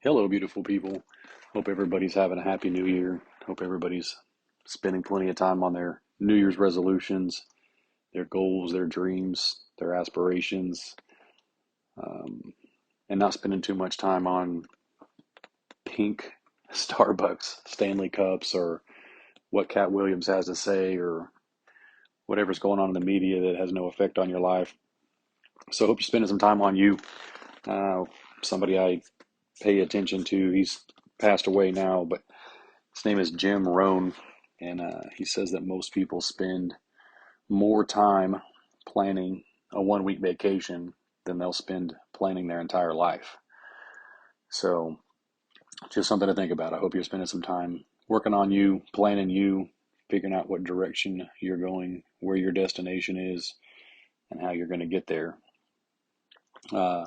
Hello, beautiful people. Hope everybody's having a happy new year. Hope everybody's spending plenty of time on their New Year's resolutions, their goals, their dreams, their aspirations, um, and not spending too much time on pink Starbucks Stanley Cups or what Cat Williams has to say or whatever's going on in the media that has no effect on your life. So I hope you're spending some time on you. Uh, Somebody I pay attention to, he's passed away now, but his name is Jim Rohn, and he says that most people spend more time planning a 1 week vacation than they'll spend planning their entire life. So, just something to think about. I hope you're spending some time working on you, planning you, figuring out what direction you're going, where your destination is, and how you're going to get there. Uh,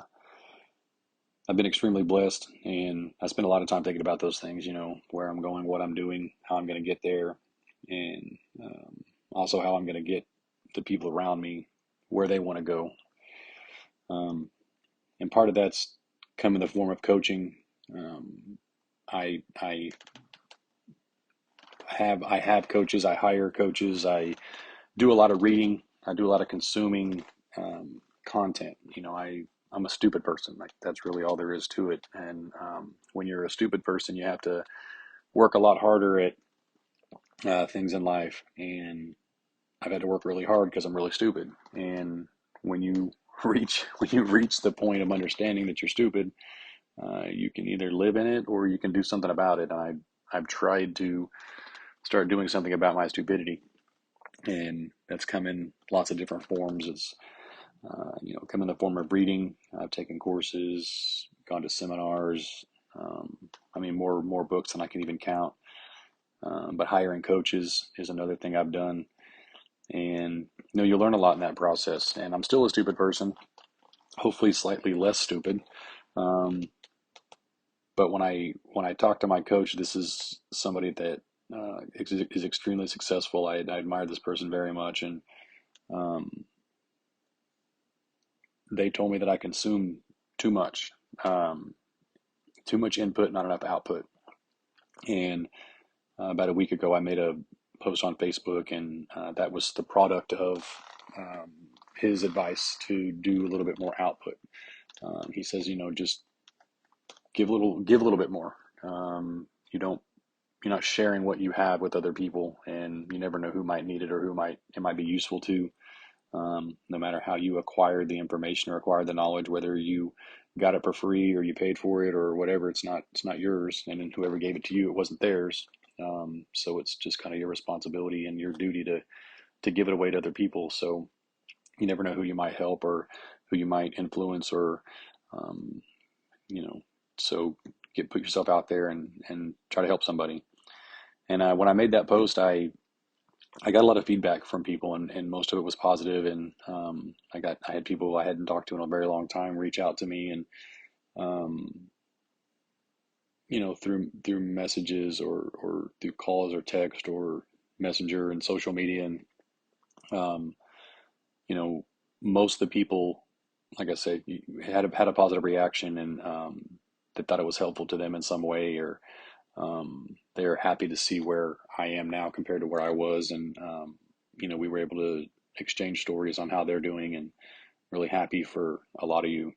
I've been extremely blessed, and I spend a lot of time thinking about those things, where I'm going, what I'm doing, how I'm going to get there, and also how I'm going to get the people around me where they want to go. Um, and part of that's come in the form of coaching. I have coaches. I hire coaches. I do a lot of reading. I do a lot of consuming content. I'm a stupid person. Like that's really all there is to it. And when you're a stupid person, you have to work a lot harder at things in life. And I've had to work really hard because I'm really stupid. And when you reach the point of understanding that you're stupid, you can either live in it or you can do something about it. And I've tried to start doing something about my stupidity, and that's come in lots of different forms. It's come in the form of reading. I've taken courses, gone to seminars. More books than I can even count. But hiring coaches is another thing I've done, and you learn a lot in that process. And I'm still a stupid person, hopefully slightly less stupid. Um, but when I talk to my coach, this is somebody that is extremely successful. I admire this person very much, and um, they told me that I consume too much, um, too much input, not enough output. And about a week ago, I made a post on Facebook, and that was the product of um, his advice to do a little bit more output. He says, just give a little bit more. You don't You're not sharing what you have with other people, and you never know who might need it or it might be useful to. No matter how you acquired the information or acquired the knowledge, whether you got it for free or you paid for it or whatever, it's not yours, and then whoever gave it to you, it wasn't theirs. So it's just kind of your responsibility and your duty to give it away to other people. So you never know who you might help or who you might influence or um, you know. So put yourself out there and try to help somebody. And when I made that post, I got a lot of feedback from people, and most of it was positive. And I had people I hadn't talked to in a very long time reach out to me, and um, through messages or through calls or text or messenger and social media. And um, you know, most of the people, like I said, had a positive reaction, and they thought it was helpful to them in some way, or they're happy to see where I am now compared to where I was. And we were able to exchange stories on how they're doing, and really happy for a lot of you,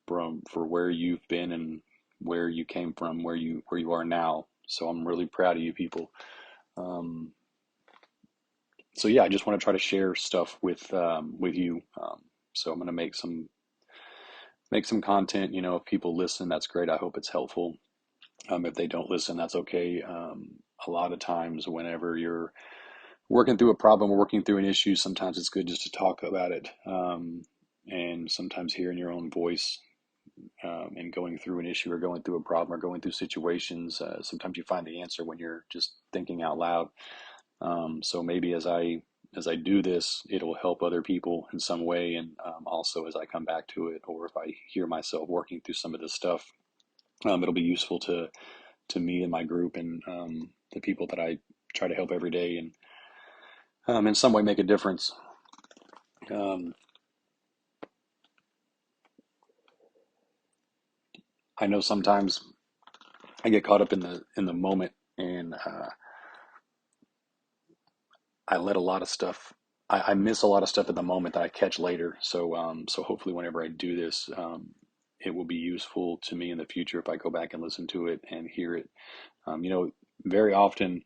for where you've been and where you came from, where you are now. So I'm really proud of you people. Um, so yeah, I just want to try to share stuff with you. So I'm going to make some content. If people listen, that's great. I hope it's helpful. If they don't listen, that's okay. A lot of times, whenever you're working through a problem or working through an issue, sometimes it's good just to talk about it. And sometimes hearing your own voice, and going through an issue or going through a problem or going through situations, sometimes you find the answer when you're just thinking out loud. So maybe as I do this, it'll help other people in some way, and also as I come back to it, or if I hear myself working through some of this stuff, it'll be useful to me and my group, and the people that I try to help every day, and in some way make a difference. Um, I know sometimes I get caught up in the moment, and I let a lot of stuff. I miss a lot of stuff at the moment that I catch later. So hopefully, whenever I do this, it will be useful to me in the future if I go back and listen to it and hear it. You know, very often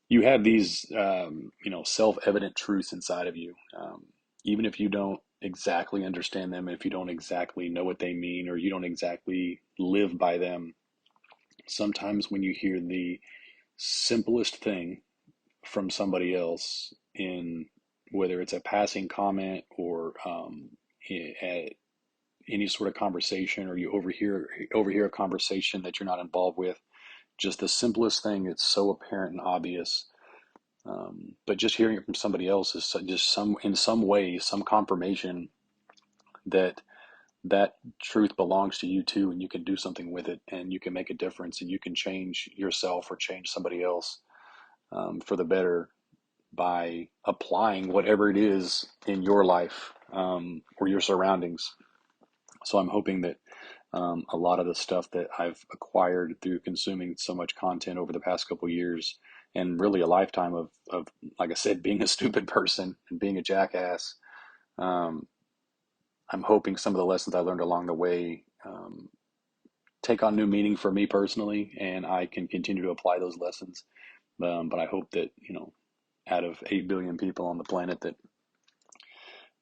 you have these, self-evident truths inside of you, even if you don't exactly understand them, if you don't exactly know what they mean, or you don't exactly live by them. Sometimes when you hear the simplest thing from somebody else, in whether it's a passing comment or at any sort of conversation, or you overhear a conversation that you're not involved with, just the simplest thing, it's so apparent and obvious. But just hearing it from somebody else is just some in some way some confirmation that that truth belongs to you too, and you can do something with it, and you can make a difference, and you can change yourself or change somebody else, for the better, by applying whatever it is in your life, or your surroundings. So I'm hoping that, a lot of the stuff that I've acquired through consuming so much content over the past couple of years, and really a lifetime of, like I said, being a stupid person and being a jackass, um, I'm hoping some of the lessons I learned along the way, take on new meaning for me personally, and I can continue to apply those lessons. But I hope that, out of 8 billion people on the planet, that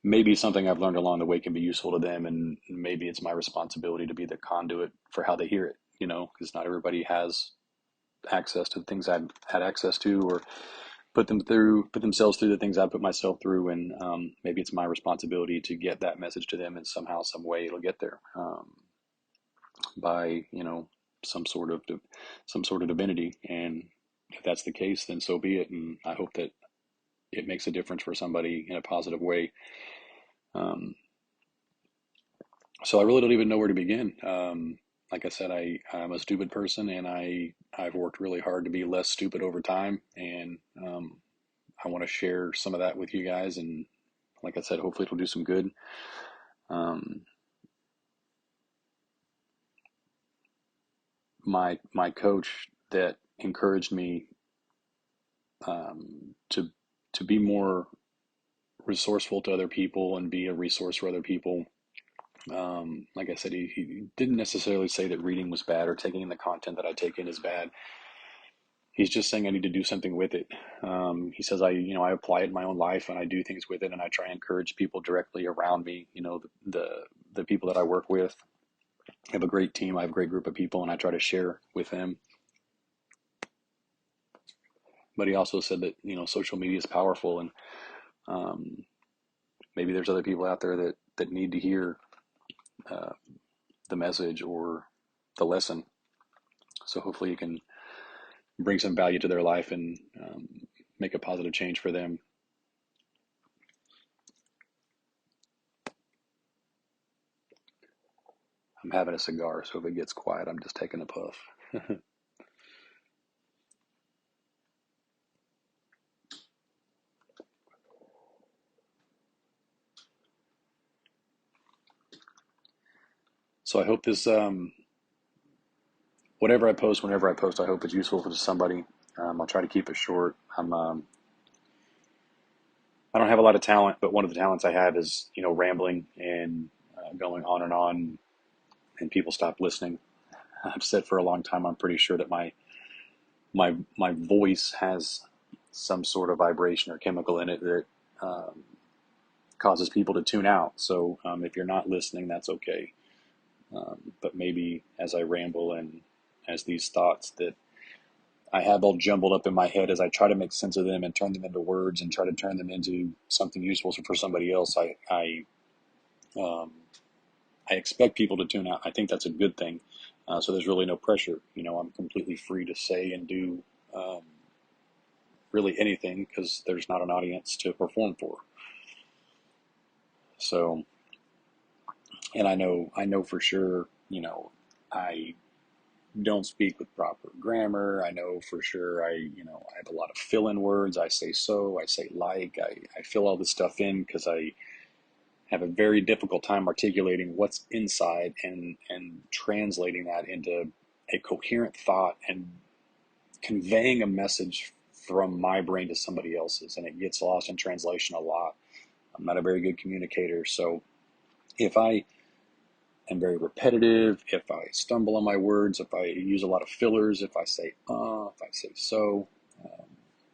maybe something I've learned along the way can be useful to them, and maybe it's my responsibility to be the conduit for how they hear it, because not everybody has access to the things I've had access to, or put themselves through the things I put myself through, and maybe it's my responsibility to get that message to them, and somehow, some way, it'll get there, by some sort of some sort of divinity. And if that's the case, then so be it. And I hope that it makes a difference for somebody in a positive way. Um, so I really don't even know where to begin. Like I said, I'm a stupid person, and I've worked really hard to be less stupid over time, and I want to share some of that with you guys. And like I said, hopefully it'll do some good. Um, my coach that encouraged me, to be more resourceful to other people and be a resource for other people. Like I said, he didn't necessarily say that reading was bad or taking in the content that I take in is bad. He's just saying I need to do something with it. He says I apply it in my own life, and I do things with it, and I try and encourage people directly around me. The people that I work with. I have a great team. I have a great group of people, and I try to share with them. But he also said that social media is powerful, and um, maybe there's other people out there that need to hear, uh, the message or the lesson. So hopefully you can bring some value to their life, and make a positive change for them. I'm having a cigar, so if it gets quiet, I'm just taking a puff. So I hope this, whatever I post, whenever I post, I hope it's useful for somebody. I'll try to keep it short. I don't have a lot of talent, but one of the talents I have is, rambling and, going on, and people stop listening. I've said for a long time, I'm pretty sure that my voice has some sort of vibration or chemical in it that, um, causes people to tune out. So, if you're not listening, that's okay. But maybe as I ramble, and as these thoughts that I have all jumbled up in my head, as I try to make sense of them and turn them into words and try to turn them into something useful for somebody else, um, I expect people to tune out. I think that's a good thing. So there's really no pressure. I'm completely free to say and do, um, really anything, because there's not an audience to perform for. So, and I know for sure, I don't speak with proper grammar. I know for sure I have a lot of fill in words. I say so, I say like, I fill all this stuff in because I have a very difficult time articulating what's inside and translating that into a coherent thought and conveying a message from my brain to somebody else's, and it gets lost in translation a lot. I'm not a very good communicator, so if I am very repetitive, if I stumble on my words, if I use a lot of fillers, if I say if I say so, um,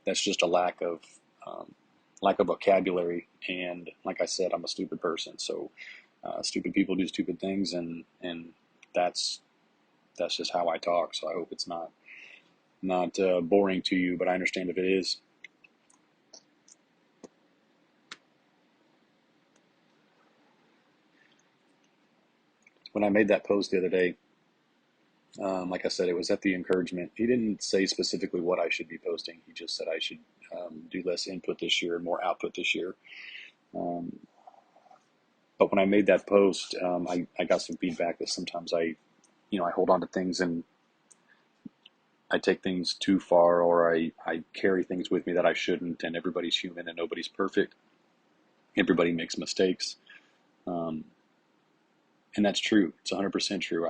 that's just a um, lack of vocabulary. And like I said, I'm a stupid person, so stupid people do stupid things, and that's that's just how I talk. So I hope it's not boring to you, but I understand if it is. When I made that post the other day, like I said, it was at the encouragement. He didn't say specifically what I should be posting. He just said I should do less input this year and more output this year. Um, but when I made that post, I got some feedback that sometimes I hold on to things and I take things too far, or I carry things with me that I shouldn't. And everybody's human and nobody's perfect. Everybody makes mistakes. Um, and that's true. It's 100% true.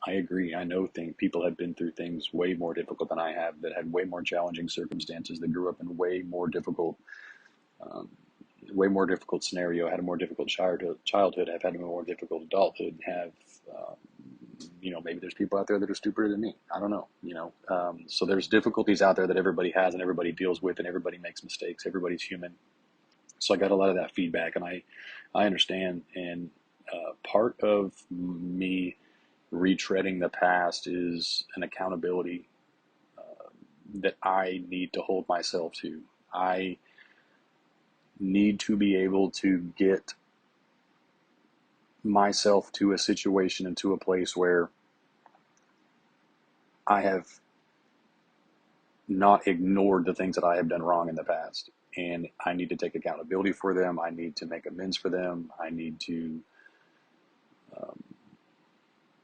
I agree. I know people have been through things way more difficult than I have, that had way more challenging circumstances, that grew up in um, way more difficult scenario, had a more difficult childhood, have had a more difficult adulthood, have, um, maybe there's people out there that are stupider than me. I don't know, so there's difficulties out there that everybody has and everybody deals with, and everybody makes mistakes. Everybody's human. So I got a lot of that feedback, and I understand. And part of me retreading the past is an accountability that I need to hold myself to. I need to be able to get myself to a situation and to a place where I have not ignored the things that I have done wrong in the past. And I need to take accountability for them. I need to make amends for them. I need to um,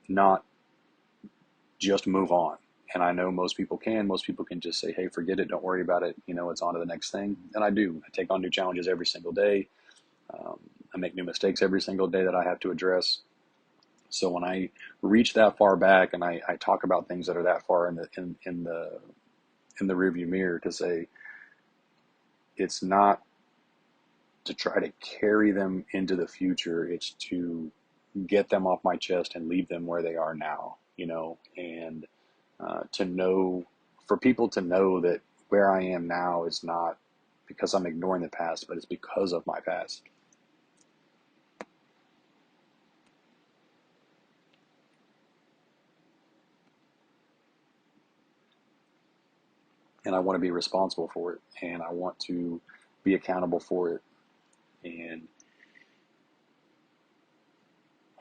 not just move on. And I know most people can. Most people can just say, hey, forget it. Don't worry about it. It's on to the next thing. And I do. I take on new challenges every single day. Um, I make new mistakes every single day that I have to address. So when I reach that far back and I talk about things that are that far in the rearview mirror, to say it's not to try to carry them into the future, it's to get them off my chest and leave them where they are now, and to know, for people to know that where I am now is not because I'm ignoring the past, but it's because of my past. And I want to be responsible for it, and I want to be accountable for it. And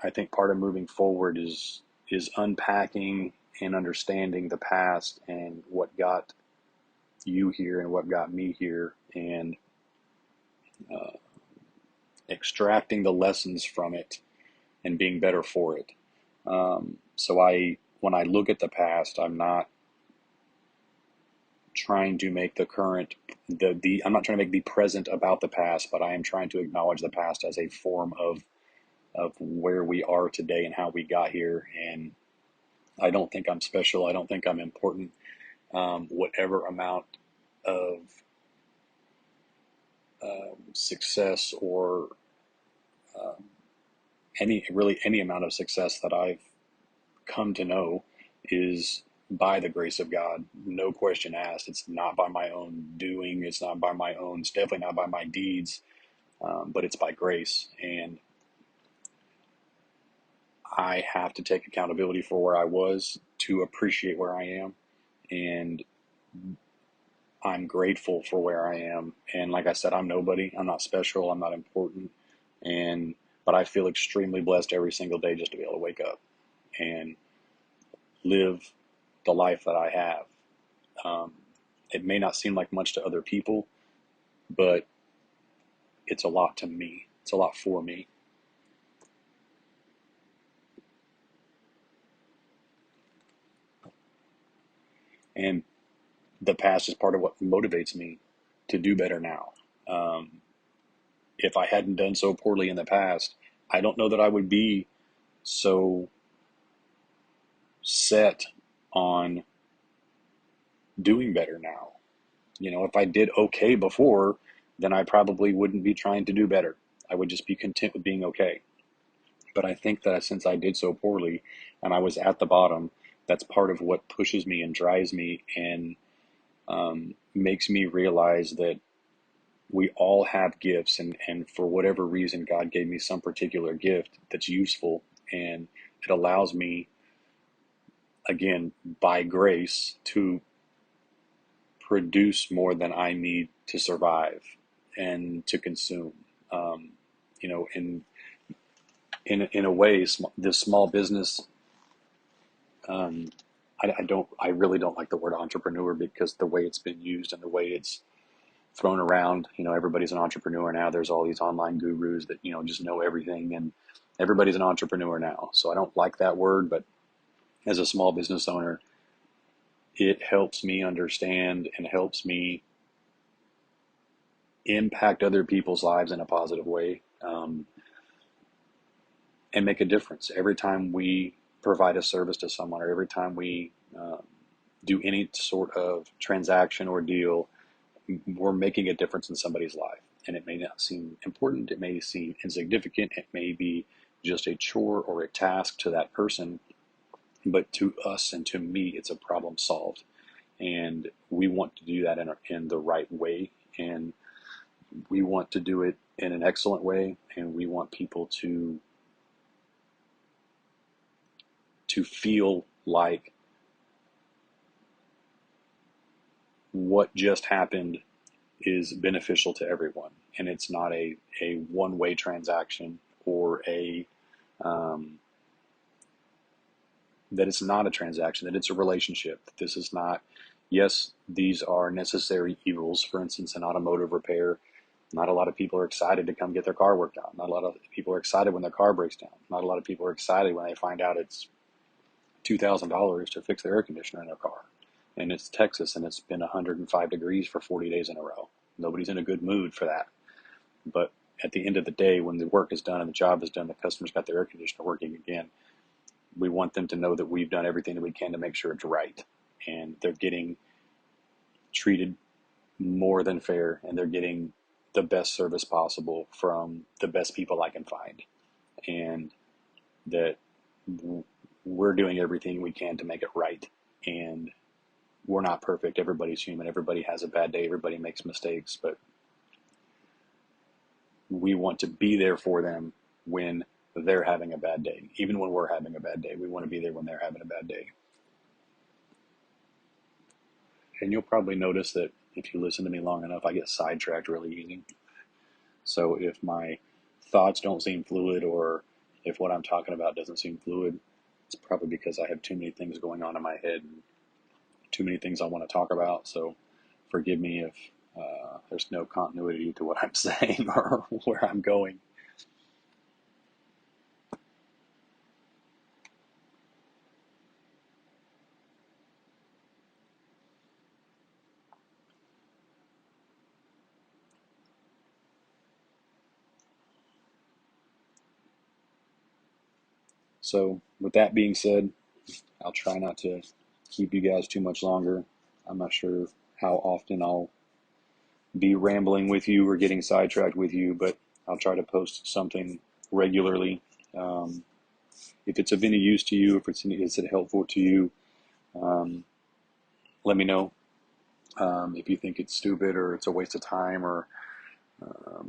I think part of moving forward is unpacking and understanding the past and what got you here and what got me here, and uh, extracting the lessons from it and being better for it. So when I look at the past, I'm not trying to make the current the I'm not trying to make the present about the past, but I am trying to acknowledge the past as a form of where we are today and how we got here. And I don't think I'm special. I don't think I'm important. Whatever amount of success, or um, any amount of success that I've come to know, is by the grace of God. No question asked. It's not by my own doing. It's not by my own. It's definitely not by my deeds. But it's by grace. And I have to take accountability for where I was to appreciate where I am. And I'm grateful for where I am. And like I said, I'm nobody. I'm not special. I'm not important. And but I feel extremely blessed every single day just to be able to wake up and live the life that I have. Um, it may not seem like much to other people, but it's a lot to me. It's a lot for me. And the past is part of what motivates me to do better now. Um, if I hadn't done so poorly in the past, I don't know that I would be so set on doing better now. If I did okay before, then I probably wouldn't be trying to do better. I would just be content with being okay. But I think that since I did so poorly and I was at the bottom, that's part of what pushes me and drives me and makes me realize that we all have gifts, and for whatever reason, God gave me some particular gift that's useful, and it allows me, again, by grace, to produce more than I need to survive and to consume. Um, in a way, this small business, um, I really don't like the word entrepreneur because the way it's been used and the way it's thrown around. Everybody's an entrepreneur now. There's all these online gurus that just know everything, and everybody's an entrepreneur now. So I don't like that word, but as a small business owner, it helps me understand and helps me impact other people's lives in a positive way, and make a difference every time we provide a service to someone, or every time we do any sort of transaction or deal. We're making a difference in somebody's life. And it may not seem important, it may seem insignificant, it may be just a chore or a task to that person, but to us and to me, it's a problem solved. And we want to do that in the right way. And we want to do it in an excellent way. And we want people to feel like what just happened is beneficial to everyone, and it's not a one-way transaction, or um, that it's not a transaction, that it's a relationship. This is not, yes, these are necessary evils. For instance, in automotive repair, not a lot of people are excited to come get their car worked on. Not a lot of people are excited when their car breaks down. Not a lot of people are excited when they find out it's $2,000 to fix their air conditioner in their car. And it's Texas, and it's been 105 degrees for 40 days in a row. Nobody's in a good mood for that. But at the end of the day, when the work is done and the job is done, the customer's got their air conditioner working again, we want them to know that we've done everything that we can to make sure it's right. And they're getting treated more than fair, and they're getting the best service possible from the best people I can find. And that we're doing everything we can to make it right. And we're not perfect. Everybody's human. Everybody has a bad day. Everybody makes mistakes. But we want to be there for them when they're having a bad day. Even when we're having a bad day, we want to be there when they're having a bad day. And you'll probably notice that if you listen to me long enough, I get sidetracked really easy. So if my thoughts don't seem fluid, or if what I'm talking about doesn't seem fluid, it's probably because I have too many things going on in my head and too many things I want to talk about. So forgive me if there's no continuity to what I'm saying or where I'm going. So with that being said, I'll try not to keep you guys too much longer. I'm not sure how often I'll be rambling with you or getting sidetracked with you, but I'll try to post something regularly. Um, if it's of any use to you, if is it helpful to you, um, let me know. If you think it's stupid or it's a waste of time, or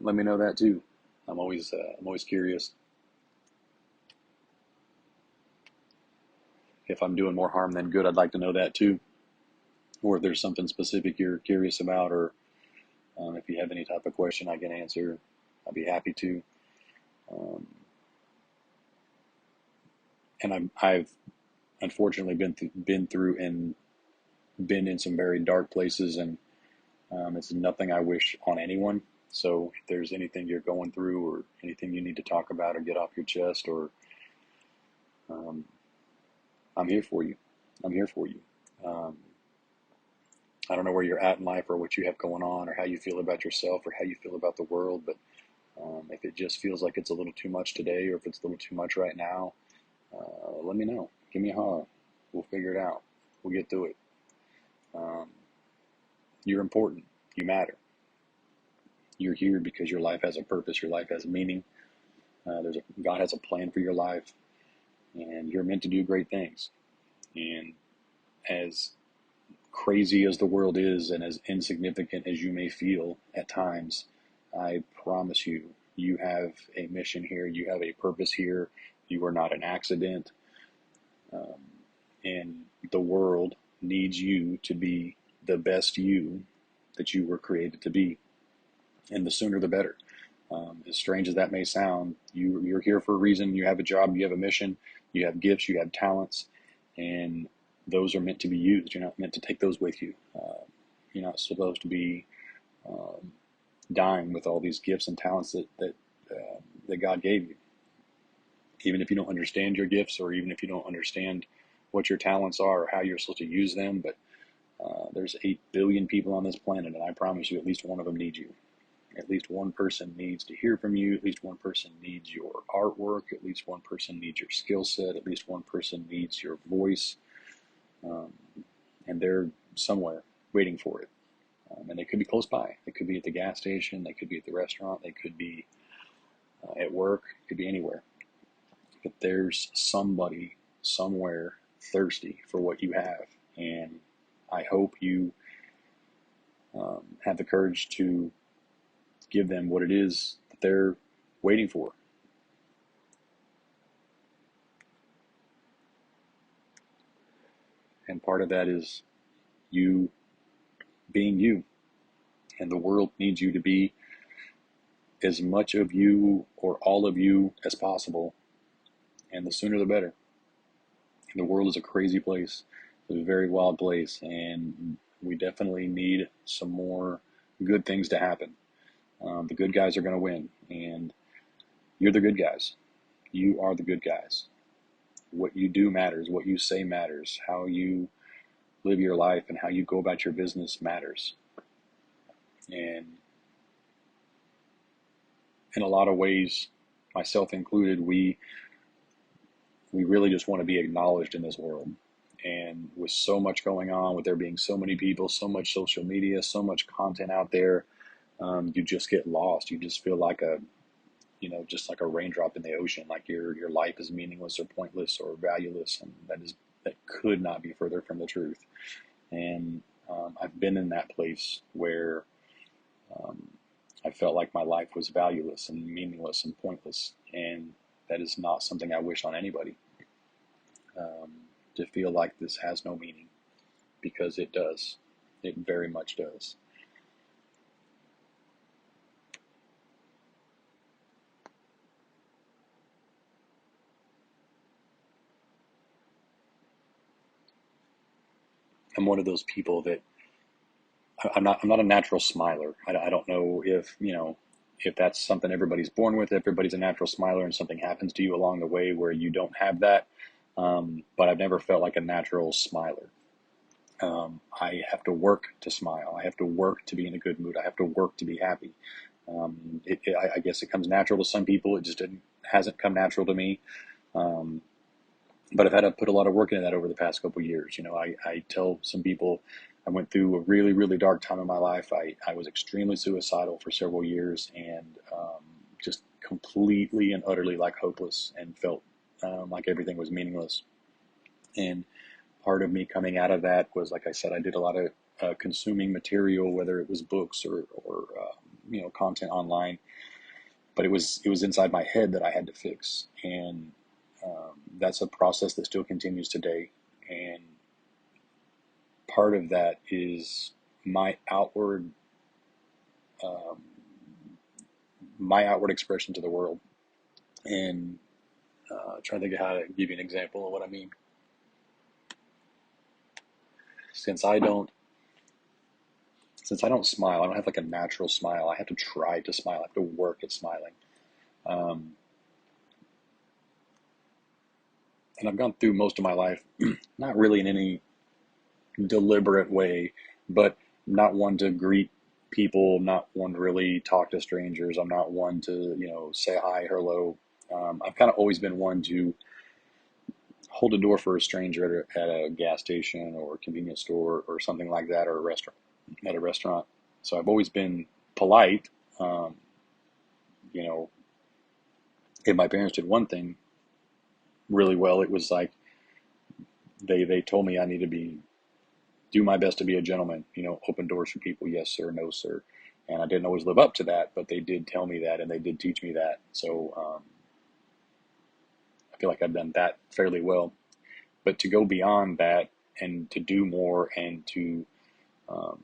let me know that too. I'm always curious. If I'm doing more harm than good, I'd like to know that too. Or if there's something specific you're curious about, or if you have any type of question I can answer, I'd be happy to. Um, and I've unfortunately been through and been in some very dark places, and it's nothing I wish on anyone. So if there's anything you're going through, or anything you need to talk about or get off your chest, or um, I'm here for you. I'm here for you. Um, I don't know where you're at in life, or what you have going on, or how you feel about yourself, or how you feel about the world, but If it just feels like it's a little too much today, or if it's a little too much right now, let me know. Give me a holler. We'll figure it out. We'll get through it. Um, you're important. You matter. You're here because your life has a purpose. Your life has meaning. God has a plan for your life, and you're meant to do great things. And as crazy as the world is, and as insignificant as you may feel at times, I promise you, you have a mission here. You have a purpose here. You are not an accident. Um, and the world needs you to be the best you that you were created to be. And the sooner the better. As strange as that may sound, you're here for a reason. You have a job, you have a mission, you have gifts, you have talents, and those are meant to be used. You're not meant to take those with you. You're not supposed to be um, dying with all these gifts and talents that God gave you. Even if you don't understand your gifts, or even if you don't understand what your talents are or how you're supposed to use them, but there's 8 billion people on this planet, and I promise you, at least one of them needs you. At least one person needs to hear from you. At least one person needs your artwork. At least one person needs your skill set. At least one person needs your voice. Um, and they're somewhere waiting for it. And they could be close by. They could be at the gas station. They could be at the restaurant. They could be at work. It could be anywhere. But there's somebody somewhere thirsty for what you have. And I hope you have the courage to give them what it is that they're waiting for. And part of that is you being you. And the world needs you to be as much of you or all of you as possible. And the sooner the better. The world is a crazy place. It's a very wild place. And we definitely need some more good things to happen. The good guys are going to win. And you're the good guys. You are the good guys. What you do matters. What you say matters. How you live your life and how you go about your business matters. And in a lot of ways, myself included, we really just want to be acknowledged in this world. And with so much going on, with there being so many people, so much social media, so much content out there, you just get lost. You just feel like just like a raindrop in the ocean, like your life is meaningless or pointless or valueless, and that could not be further from the truth. And I've been in that place where um, I felt like my life was valueless and meaningless and pointless, and that is not something I wish on anybody. Um, to feel like this has no meaning, because it does. It very much does. I'm one of those people that I'm not a natural smiler. I don't know if that's something everybody's born with. Everybody's a natural smiler, and something happens to you along the way where you don't have that. But I've never felt like a natural smiler. I have to work to smile. I have to work to be in a good mood. I have to work to be happy. I guess it comes natural to some people. It just hasn't come natural to me. Um, but I've had to put a lot of work into that over the past couple of years. I tell some people I went through a really, really dark time in my life. I was extremely suicidal for several years, and just completely and utterly like hopeless, and felt like everything was meaningless. And part of me coming out of that was, like I said, I did a lot of consuming material, whether it was books or content online. But it was inside my head that I had to fix, and that's a process that still continues today. And part of that is my outward um, my outward expression to the world. And trying to think of how to give you an example of what I mean. Since I don't since I don't smile, I don't have like a natural smile. I have to try to smile. I have to work at smiling. Um, and I've gone through most of my life, not really in any deliberate way, but not one to greet people. I'm not one to really talk to strangers. I'm not one to, say hi, hello. I've kind of always been one to hold a door for a stranger at a gas station or a convenience store or something like that, or a restaurant, at a restaurant. So I've always been polite. Um, you know, if my parents did one thing really well, it was like they told me I need to do my best to be a gentleman, open doors for people, yes sir, no sir. And I didn't always live up to that, but they did tell me that and they did teach me that. So I feel like I've done that fairly well. But to go beyond that and to do more and um,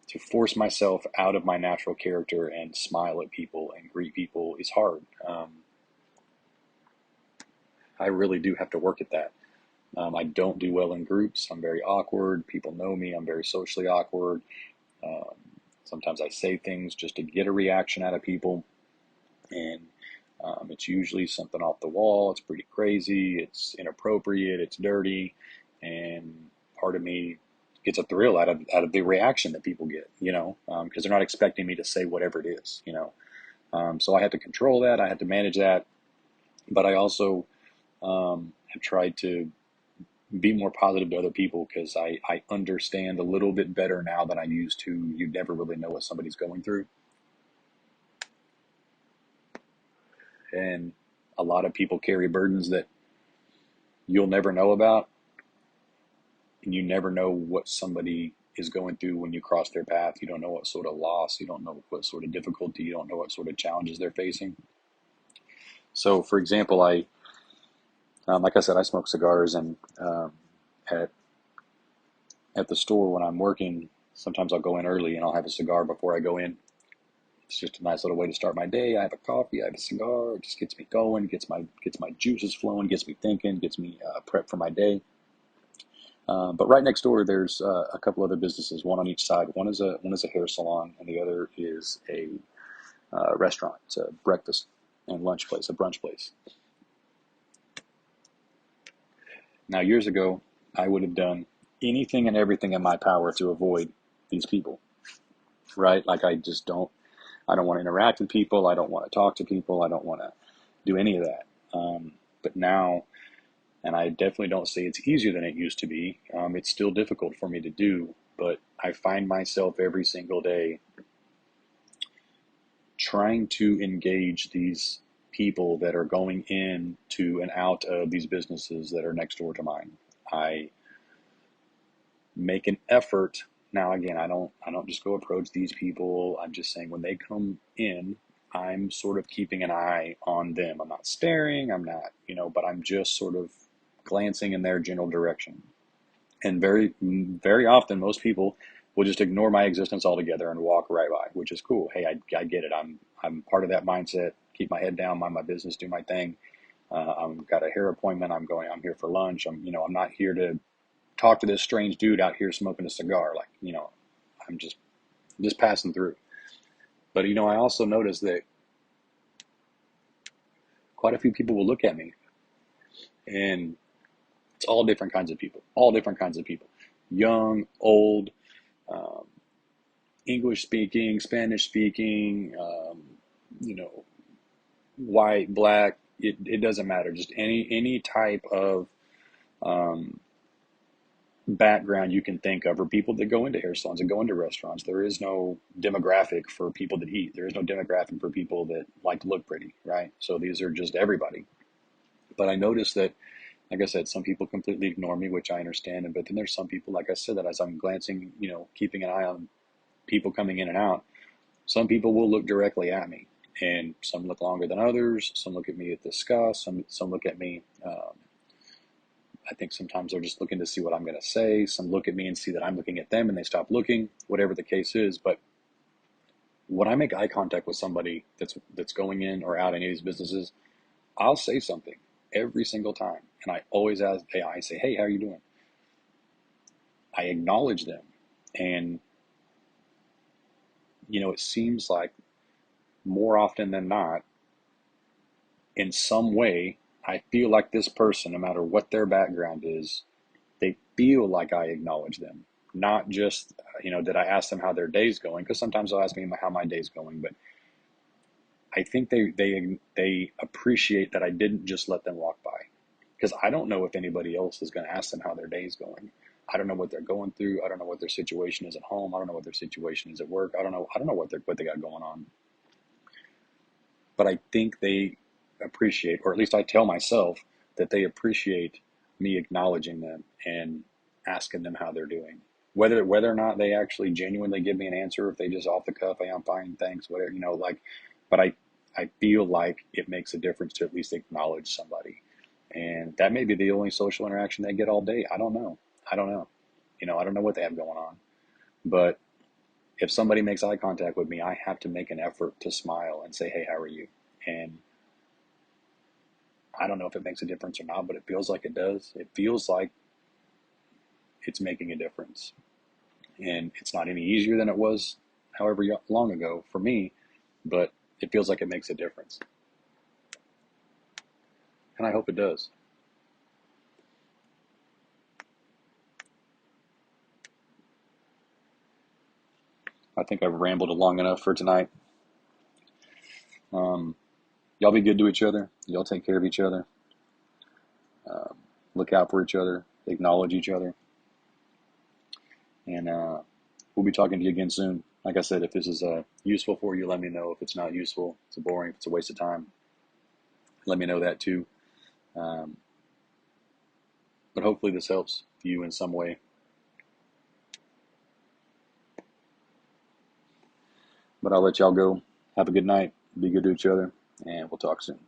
to force myself out of my natural character and smile at people and greet people is hard. I really do have to work at that. I don't do well in groups. I'm very awkward. People know me. I'm very socially awkward. Um, Sometimes I say things just to get a reaction out of people, and it's usually something off the wall. It's pretty crazy. It's inappropriate. It's dirty, and part of me gets a thrill out of the reaction that people get. Because they're not expecting me to say whatever it is. So I had to control that. I had to manage that, but I also have tried to be more positive to other people because I understand a little bit better now than I used to. You never really know what somebody's going through. And a lot of people carry burdens that you'll never know about. And you never know what somebody is going through when you cross their path. You don't know what sort of loss, you don't know what sort of difficulty, you don't know what sort of challenges they're facing. So, for example, like I said, I smoke cigars, and at at the store when I'm working, sometimes I'll go in early and I'll have a cigar before I go in. It's just a nice little way to start my day. I have a coffee, I have a cigar. It just gets me going, gets my juices flowing, gets me thinking, gets me prepped for my day. But right next door, there's a couple other businesses, one on each side. One is a hair salon, and the other is a restaurant. It's a breakfast and lunch place, a brunch place. Now, years ago, I would have done anything and everything in my power to avoid these people, right? Like I don't want to interact with people. I don't want to talk to people. I don't want to do any of that. But now, and I definitely don't say it's easier than it used to be. It's still difficult for me to do, but I find myself every single day trying to engage these people that are going in to and out of these businesses that are next door to mine. I make an effort. Now again, I don't just go approach these people. I'm just saying when they come in, I'm sort of keeping an eye on them. I'm not staring, I'm not, but I'm just sort of glancing in their general direction. And very very often most people will just ignore my existence altogether and walk right by, which is cool. Hey, I get it. I'm part of that mindset. Keep my head down, mind my business, do my thing. I've got a hair appointment. I'm here for lunch. I'm not here to talk to this strange dude out here smoking a cigar. Like, I'm just passing through. But I also noticed that quite a few people will look at me, and it's all different kinds of people, young, old, um, English speaking, Spanish speaking, you know, white, black. It doesn't matter. Just any type of um, background you can think of, or people that go into hair salons and go into restaurants. There is no demographic for people that eat. There is no demographic for people that like to look pretty, right? So these are just everybody. But I noticed that, like I said, some people completely ignore me, which I understand. But then there's some people, like I said, that as I'm glancing, keeping an eye on people coming in and out, some people will look directly at me, and some look longer than others. Some look at me with disgust. Some look at me. I think sometimes they're just looking to see what I'm going to say. Some look at me and see that I'm looking at them, and they stop looking. Whatever the case is, but when I make eye contact with somebody that's going in or out in any of these businesses, I'll say something every single time, and I always ask. Hey, I say, "Hey, how are you doing?" I acknowledge them, and it seems like more often than not, in some way, I feel like this person, no matter what their background is, they feel like I acknowledge them. not just, that I ask them how their day's going, because sometimes they'll ask me how my day's going, but I think they appreciate that I didn't just let them walk by, because I don't know if anybody else is going to ask them how their day's going. I don't know what they're going through. I don't know what their situation is at home. I don't know what their situation is at work. I don't know what they got going on. But I think they appreciate, or at least I tell myself that they appreciate me acknowledging them and asking them how they're doing. Whether or not they actually genuinely give me an answer, if they just off the cuff, hey, I'm fine, thanks, whatever, like, but I feel like it makes a difference to at least acknowledge somebody. And that may be the only social interaction they get all day. I don't know. I don't know. I don't know what they have going on. But if somebody makes eye contact with me, I have to make an effort to smile and say, hey, how are you? And I don't know if it makes a difference or not, but it feels like it does. It feels like it's making a difference. And it's not any easier than it was however long ago for me, but it feels like it makes a difference. And I hope it does. I think I've rambled long enough for tonight. Um, y'all be good to each other. Y'all take care of each other. Um, look out for each other. Acknowledge each other. And we'll be talking to you again soon. Like I said, if this is useful for you, let me know. If it's not useful, if it's boring, if it's a waste of time, let me know that too. Um, but hopefully this helps you in some way. But I'll let y'all go. Have a good night. Be good to each other, and we'll talk soon.